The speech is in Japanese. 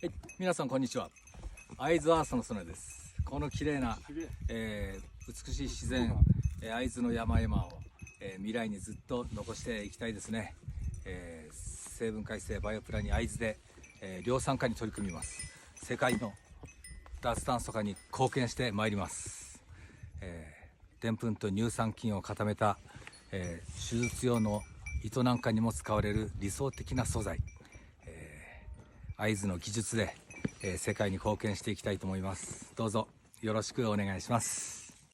はい、皆さんこんにちは。会津アースのソネです。この綺麗な、美しい自然、会津の山々を、未来にずっと残していきたいですね。生分解性バイオプラに会津で、量産化に取り組みます。世界の脱炭素化に貢献してまいります。でんぷんと乳酸菌を固めた、手術用の糸なんかにも使われる理想的な素材、会津の技術で、世界に貢献していきたいと思います。どうぞよろしくお願いします。